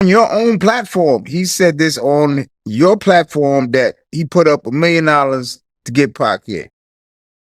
On your own platform. He said this on your platform that he put up $1 million to get Pac here.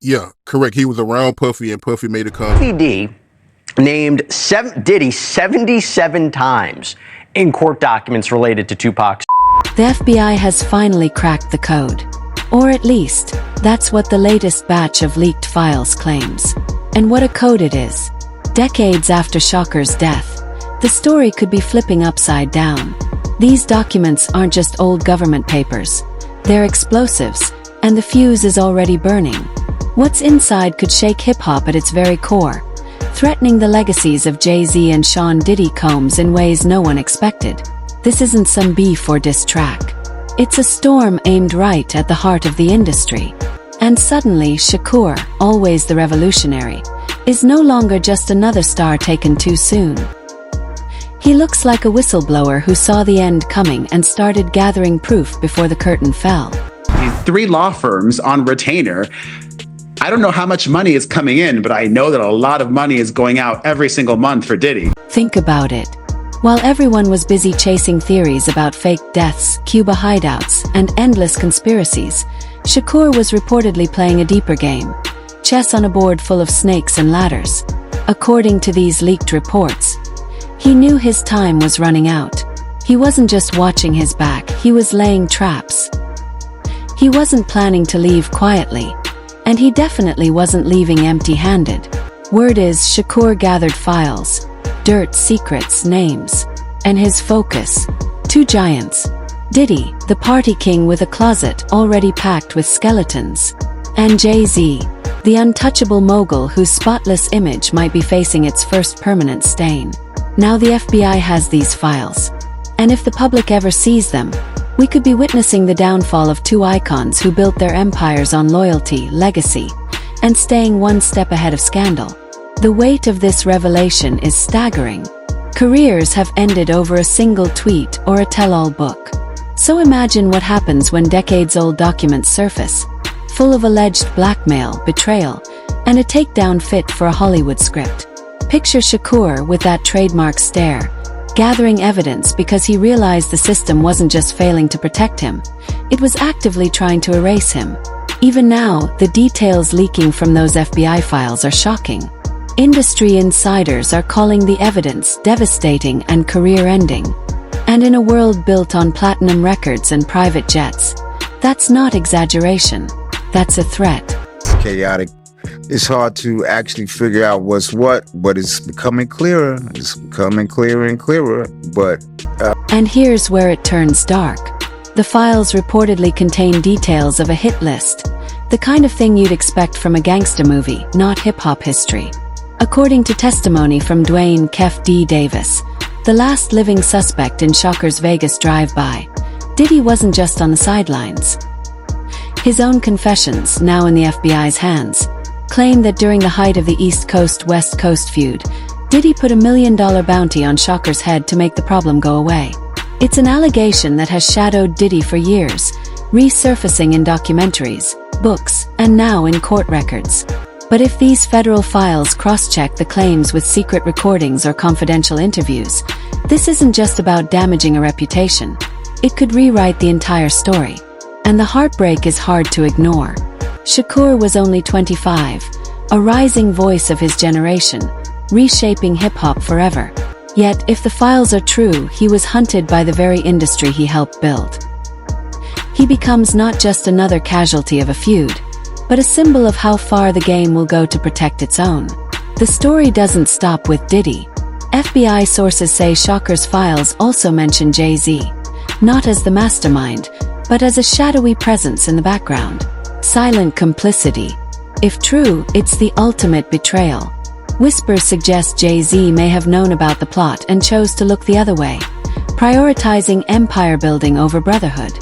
Yeah, correct. He was around Puffy, and Puffy made a comment. D named Diddy 77 times in court documents related to Tupac's. The FBI has finally cracked the code. Or at least, that's what the latest batch of leaked files claims. And what a code it is. Decades after Shocker's death, the story could be flipping upside down. These documents aren't just old government papers. They're explosives, and the fuse is already burning. What's inside could shake hip-hop at its very core, threatening the legacies of Jay-Z and Sean Diddy Combs in ways no one expected. This isn't some beef or diss track. It's a storm aimed right at the heart of the industry. And suddenly, Shakur, always the revolutionary, is no longer just another star taken too soon. He looks like a whistleblower who saw the end coming and started gathering proof before the curtain fell. 3 law firms on retainer. I don't know how much money is coming in, but I know that a lot of money is going out every single month for Diddy. Think about it. While everyone was busy chasing theories about fake deaths, Cuba hideouts, and endless conspiracies, Shakur was reportedly playing a deeper game. Chess on a board full of snakes and ladders. According to these leaked reports, he knew his time was running out. He wasn't just watching his back, he was laying traps. He wasn't planning to leave quietly. And he definitely wasn't leaving empty-handed. Word is Shakur gathered files, dirt, secrets, names, and his focus. 2 giants. Diddy, the party king with a closet already packed with skeletons. And Jay-Z, the untouchable mogul whose spotless image might be facing its first permanent stain. Now the FBI has these files. And if the public ever sees them, we could be witnessing the downfall of 2 icons who built their empires on loyalty, legacy, and staying one step ahead of scandal. The weight of this revelation is staggering. Careers have ended over a single tweet or a tell-all book. So imagine what happens when decades-old documents surface, full of alleged blackmail, betrayal, and a takedown fit for a Hollywood script. Picture Shakur with that trademark stare, gathering evidence because he realized the system wasn't just failing to protect him, it was actively trying to erase him. Even now, the details leaking from those FBI files are shocking. Industry insiders are calling the evidence devastating and career-ending. And in a world built on platinum records and private jets, that's not exaggeration, that's a threat. Chaotic. It's hard to actually figure out what's what, but it's becoming clearer. It's becoming clearer and clearer, but... And here's where it turns dark. The files reportedly contain details of a hit list, the kind of thing you'd expect from a gangster movie, not hip-hop history. According to testimony from Dwayne "Kef" D. Davis, the last living suspect in Shocker's Vegas drive-by, Diddy wasn't just on the sidelines. His own confessions, now in the FBI's hands, claim that during the height of the East Coast-West Coast feud, Diddy put $1 million bounty on Shocker's head to make the problem go away. It's an allegation that has shadowed Diddy for years, resurfacing in documentaries, books, and now in court records. But if these federal files cross-check the claims with secret recordings or confidential interviews, this isn't just about damaging a reputation. It could rewrite the entire story. And the heartbreak is hard to ignore. Shakur was only 25, a rising voice of his generation, reshaping hip-hop forever. Yet, if the files are true, he was hunted by the very industry he helped build. He becomes not just another casualty of a feud, but a symbol of how far the game will go to protect its own. The story doesn't stop with Diddy. FBI sources say Shocker's files also mention Jay-Z, not as the mastermind, but as a shadowy presence in the background. Silent complicity. If true, it's the ultimate betrayal. Whispers suggest Jay-Z may have known about the plot and chose to look the other way, prioritizing empire building over brotherhood.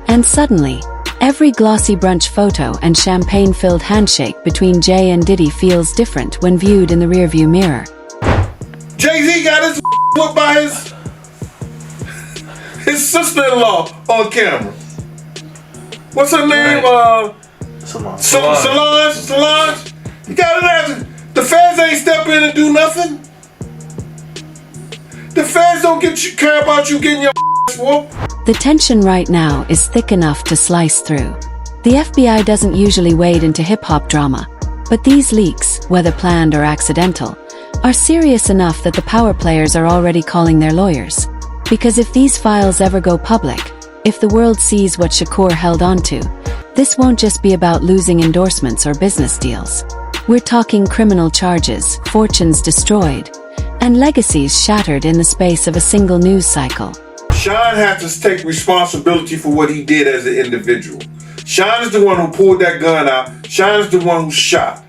And suddenly, every glossy brunch photo and champagne-filled handshake between Jay and Diddy feels different when viewed in the rearview mirror. Jay-Z got his whooped by his sister-in-law on camera. What's her name? Solange. You got it. The feds ain't step in and do nothing. The feds don't care about you getting your ass whooped. The tension right now is thick enough to slice through. The FBI doesn't usually wade into hip-hop drama, but these leaks, whether planned or accidental, are serious enough that the power players are already calling their lawyers. Because if these files ever go public, if the world sees what Shakur held onto, this won't just be about losing endorsements or business deals. We're talking criminal charges, fortunes destroyed, and legacies shattered in the space of a single news cycle. Sean has to take responsibility for what he did as an individual. Sean is the one who pulled that gun out. Sean is the one who shot.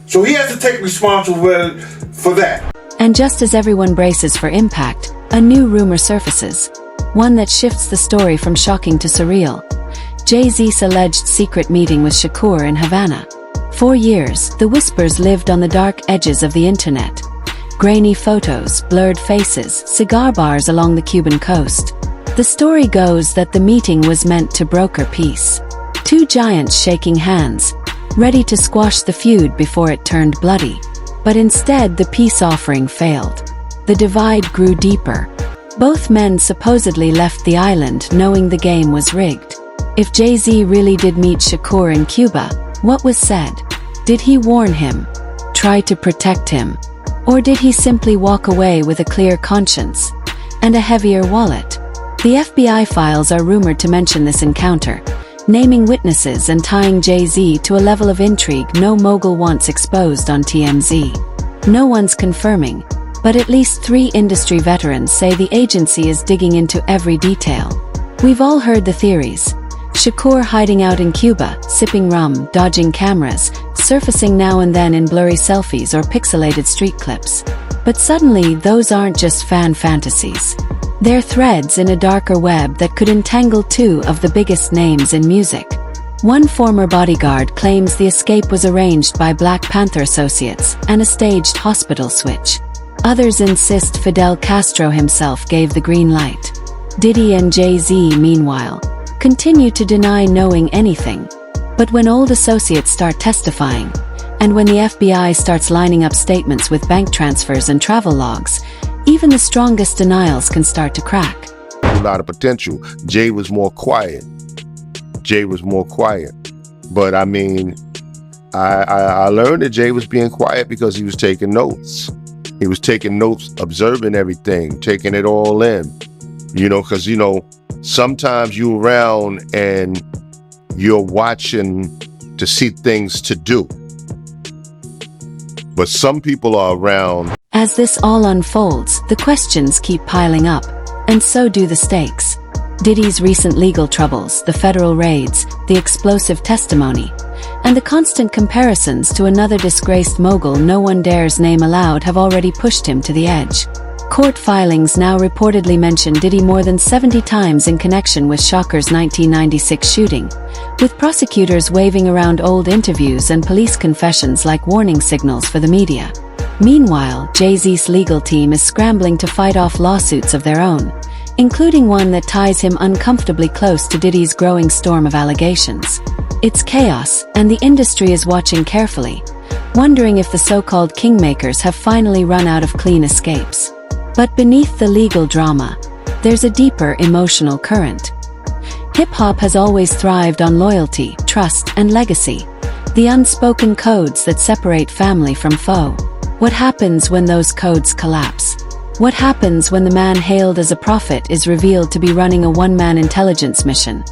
So he has to take responsibility for that. And just as everyone braces for impact, a new rumor surfaces. One that shifts the story from shocking to surreal. Jay-Z's alleged secret meeting with Shakur in Havana. For years, the whispers lived on the dark edges of the internet. Grainy photos, blurred faces, cigar bars along the Cuban coast. The story goes that the meeting was meant to broker peace. Two giants shaking hands, ready to squash the feud before it turned bloody. But instead, the peace offering failed. The divide grew deeper. Both men supposedly left the island knowing the game was rigged. If Jay-Z really did meet Shakur in Cuba, what was said? Did he warn him? Try to protect him? Or did he simply walk away with a clear conscience and a heavier wallet? The FBI files are rumored to mention this encounter, naming witnesses and tying Jay-Z to a level of intrigue no mogul wants exposed on TMZ. No one's confirming, but at least 3 industry veterans say the agency is digging into every detail. We've all heard the theories. Shakur hiding out in Cuba, sipping rum, dodging cameras, surfacing now and then in blurry selfies or pixelated street clips. But suddenly, those aren't just fan fantasies. They're threads in a darker web that could entangle 2 of the biggest names in music. One former bodyguard claims the escape was arranged by Black Panther associates and a staged hospital switch. Others insist Fidel Castro himself gave the green light. Diddy and Jay-Z, meanwhile, continue to deny knowing anything. But when old associates start testifying, and when the FBI starts lining up statements with bank transfers and travel logs, even the strongest denials can start to crack. A lot of potential. Jay was more quiet. But I mean, I learned that Jay was being quiet because he was taking notes. He was taking notes, observing everything, taking it all in. Because, sometimes you're around and you're watching to see things to do. But some people are around. As this all unfolds, the questions keep piling up, and so do the stakes. Diddy's recent legal troubles, the federal raids, the explosive testimony, and the constant comparisons to another disgraced mogul no one dares name aloud have already pushed him to the edge. Court filings now reportedly mention Diddy more than 70 times in connection with Shakur's 1996 shooting, with prosecutors waving around old interviews and police confessions like warning signals for the media. Meanwhile, Jay-Z's legal team is scrambling to fight off lawsuits of their own, including one that ties him uncomfortably close to Diddy's growing storm of allegations. It's chaos, and the industry is watching carefully, wondering if the so-called kingmakers have finally run out of clean escapes. But beneath the legal drama, there's a deeper emotional current. Hip-hop has always thrived on loyalty, trust, and legacy, the unspoken codes that separate family from foe. What happens when those codes collapse? What happens when the man hailed as a prophet is revealed to be running a one-man intelligence mission,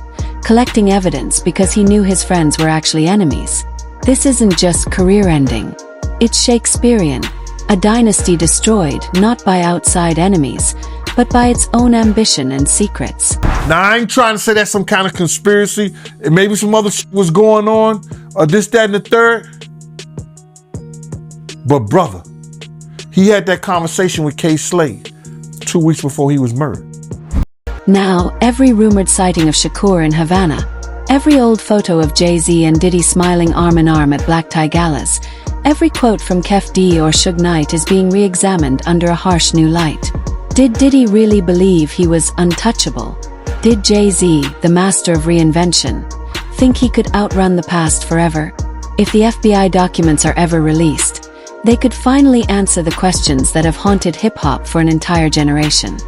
collecting evidence because he knew his friends were actually enemies? This isn't just career-ending. It's Shakespearean. A dynasty destroyed not by outside enemies, but by its own ambition and secrets. Now, I ain't trying to say that's some kind of conspiracy, and maybe some other shit was going on, or this, that, and the third. But brother, he had that conversation with K. Slade 2 weeks before he was murdered. Now, every rumored sighting of Shakur in Havana, every old photo of Jay-Z and Diddy smiling arm in arm at black tie galas, every quote from Kef D or Suge Knight is being re-examined under a harsh new light. Did Diddy really believe he was untouchable? Did Jay-Z, the master of reinvention, think he could outrun the past forever? If the FBI documents are ever released, They could finally answer the questions that have haunted hip-hop for an entire generation.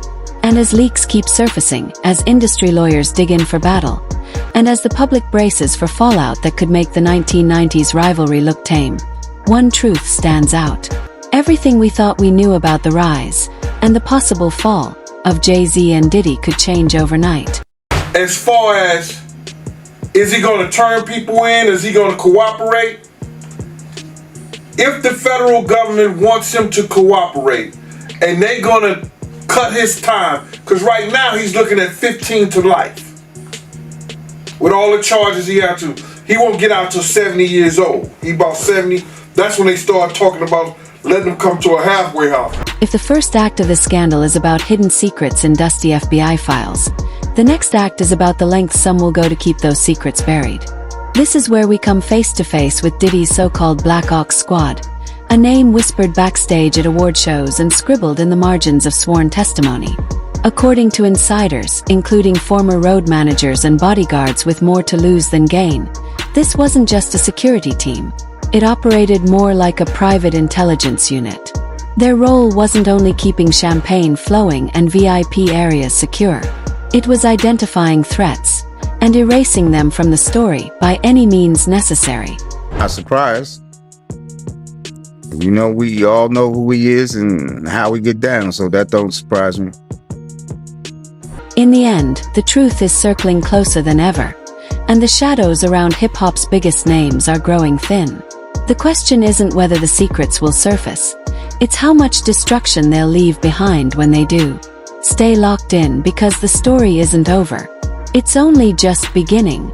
And as leaks keep surfacing, as industry lawyers dig in for battle, and as the public braces for fallout that could make the 1990s rivalry look tame, one truth stands out. Everything we thought we knew about the rise, and the possible fall, of Jay-Z and Diddy could change overnight. As far as, is he going to turn people in? Is he going to cooperate? If the federal government wants him to cooperate, and they're going to cut his time, because right now he's looking at 15 to life. With all the charges he had to, he won't get out till 70 years old. He about 70, that's when they start talking about letting him come to a halfway house. If the first act of the scandal is about hidden secrets in dusty FBI files, the next act is about the lengths some will go to keep those secrets buried. This is where we come face to face with Diddy's so-called Black Ops Squad, a name whispered backstage at award shows and scribbled in the margins of sworn testimony. According to insiders, including former road managers and bodyguards with more to lose than gain, this wasn't just a security team. It operated more like a private intelligence unit. Their role wasn't only keeping champagne flowing and VIP areas secure. It was identifying threats and erasing them from the story by any means necessary. Not surprised. You know, we all know who he is and how we get down, so that don't surprise me. In the end, the truth is circling closer than ever, and the shadows around hip-hop's biggest names are growing thin. The question isn't whether the secrets will surface, it's how much destruction they'll leave behind when they do. Stay locked in because the story isn't over. It's only just beginning.